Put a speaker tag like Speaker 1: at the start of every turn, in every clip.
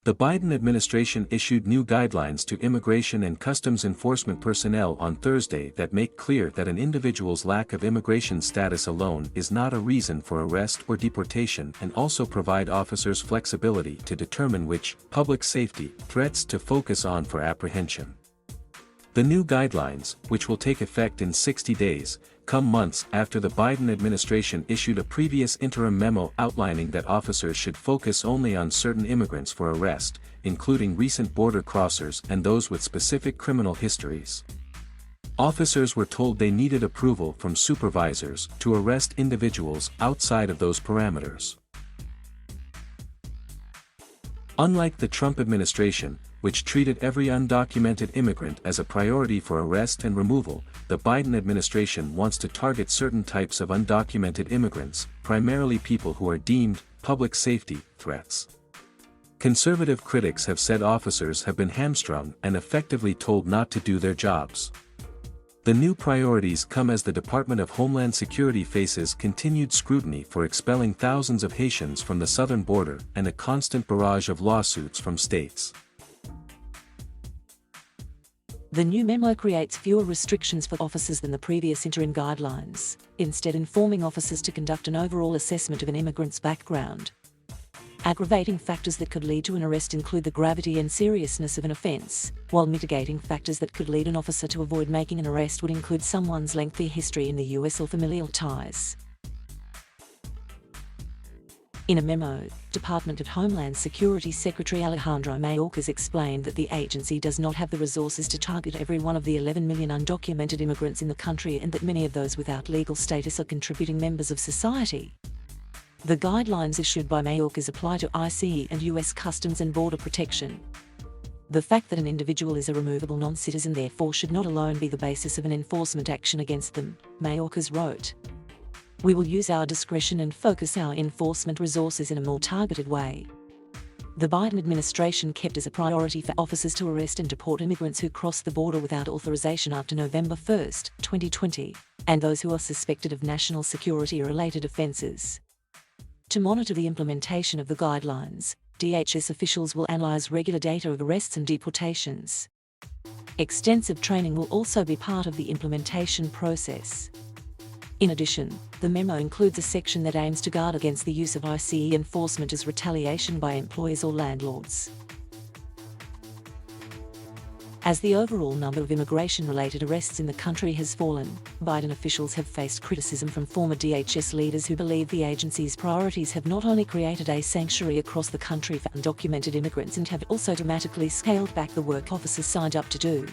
Speaker 1: The Biden administration issued new guidelines to immigration and customs enforcement personnel on Thursday that make clear that an individual's lack of immigration status alone is not a reason for arrest or deportation, and also provide officers flexibility to determine which public safety threats to focus on for apprehension. The new guidelines, which will take effect in 60 days, come months after the Biden administration issued a previous interim memo outlining that officers should focus only on certain immigrants for arrest, including recent border crossers and those with specific criminal histories. Officers were told they needed approval from supervisors to arrest individuals outside of those parameters. Unlike the Trump administration, which treated every undocumented immigrant as a priority for arrest and removal, the Biden administration wants to target certain types of undocumented immigrants, primarily people who are deemed public safety threats. Conservative critics have said officers have been hamstrung and effectively told not to do their jobs. The new priorities come as the Department of Homeland Security faces continued scrutiny for expelling thousands of Haitians from the southern border and a constant barrage of lawsuits from states.
Speaker 2: The new memo creates fewer restrictions for officers than the previous interim guidelines, instead informing officers to conduct an overall assessment of an immigrant's background. Aggravating factors that could lead to an arrest include the gravity and seriousness of an offense, while mitigating factors that could lead an officer to avoid making an arrest would include someone's lengthy history in the U.S. or familial ties. In a memo, Department of Homeland Security Secretary Alejandro Mayorkas explained that the agency does not have the resources to target every one of the 11 million undocumented immigrants in the country, and that many of those without legal status are contributing members of society. The guidelines issued by Mayorkas apply to ICE and U.S. Customs and Border Protection. The fact that an individual is a removable non-citizen therefore should not alone be the basis of an enforcement action against them, Mayorkas wrote. We will use our discretion and focus our enforcement resources in a more targeted way. The Biden administration kept as a priority for officers to arrest and deport immigrants who cross the border without authorization after November 1, 2020, and those who are suspected of national security-related offenses. To monitor the implementation of the guidelines, DHS officials will analyze regular data of arrests and deportations. Extensive training will also be part of the implementation process. In addition, the memo includes a section that aims to guard against the use of ICE enforcement as retaliation by employers or landlords. As the overall number of immigration-related arrests in the country has fallen, Biden officials have faced criticism from former DHS leaders who believe the agency's priorities have not only created a sanctuary across the country for undocumented immigrants and have also dramatically scaled back the work officers signed up to do.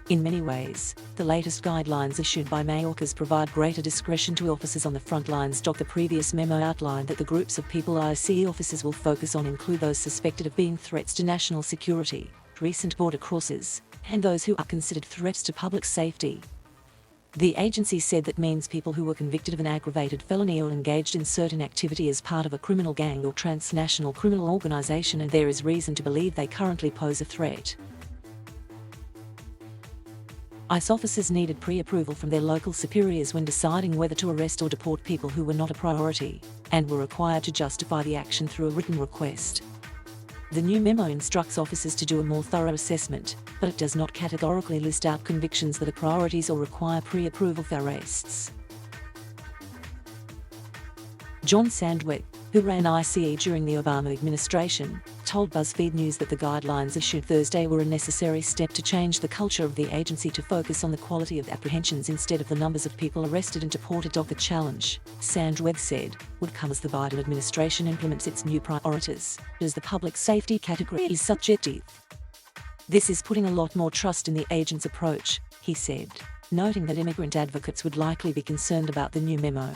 Speaker 2: In many ways, the latest guidelines issued by Mayorkas provide greater discretion to officers on the front lines. The previous memo outlined that the groups of people ICE officers will focus on include those suspected of being threats to national security, recent border crossers, and those who are considered threats to public safety. The agency said that means people who were convicted of an aggravated felony or engaged in certain activity as part of a criminal gang or transnational criminal organization, and there is reason to believe they currently pose a threat. ICE officers needed pre-approval from their local superiors when deciding whether to arrest or deport people who were not a priority, and were required to justify the action through a written request. The new memo instructs officers to do a more thorough assessment, but it does not categorically list out convictions that are priorities or require pre-approval for arrests. John Sandwich, who ran ICE during the Obama administration, told BuzzFeed News that the guidelines issued Thursday were a necessary step to change the culture of the agency to focus on the quality of apprehensions instead of the numbers of people arrested and deported. The challenge, Sandwich said, would come as the Biden administration implements its new priorities, as the public safety category is subjective. This is putting a lot more trust in the agent's approach, he said, noting that immigrant advocates would likely be concerned about the new memo.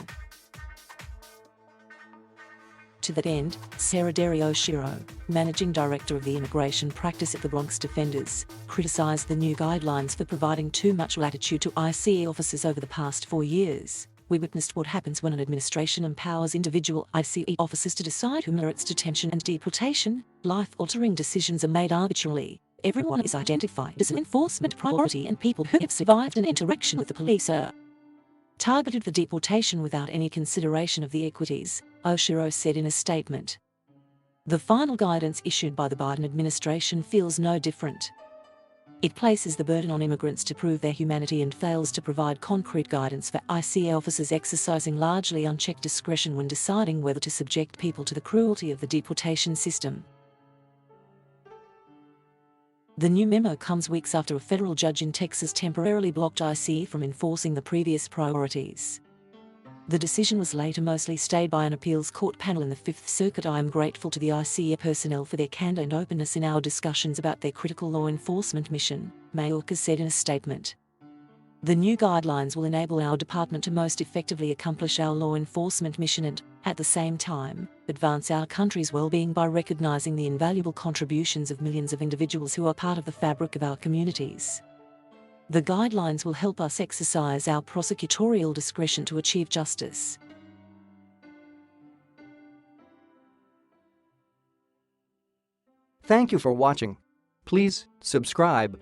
Speaker 2: To that end, Sarah Derry Oshiro, managing director of the immigration practice at the Bronx Defenders, criticized the new guidelines for providing too much latitude to ICE officers over the past 4 years. We witnessed what happens when an administration empowers individual ICE officers to decide who merits detention and deportation. Life-altering decisions are made arbitrarily. Everyone is identified as an enforcement priority, and people who have survived an interaction with the police are targeted for deportation without any consideration of the equities, Oshiro said in a statement. The final guidance issued by the Biden administration feels no different. It places the burden on immigrants to prove their humanity and fails to provide concrete guidance for ICE officers exercising largely unchecked discretion when deciding whether to subject people to the cruelty of the deportation system. The new memo comes weeks after a federal judge in Texas temporarily blocked ICE from enforcing the previous priorities. The decision was later mostly stayed by an appeals court panel in the Fifth Circuit. I am grateful to the ICE personnel for their candor and openness in our discussions about their critical law enforcement mission, Mayorkas said in a statement. The new guidelines will enable our department to most effectively accomplish our law enforcement mission and, at the same time, advance our country's well-being by recognizing the invaluable contributions of millions of individuals who are part of the fabric of our communities. The guidelines will help us exercise our prosecutorial discretion to achieve justice.
Speaker 3: Thank you for watching. Please subscribe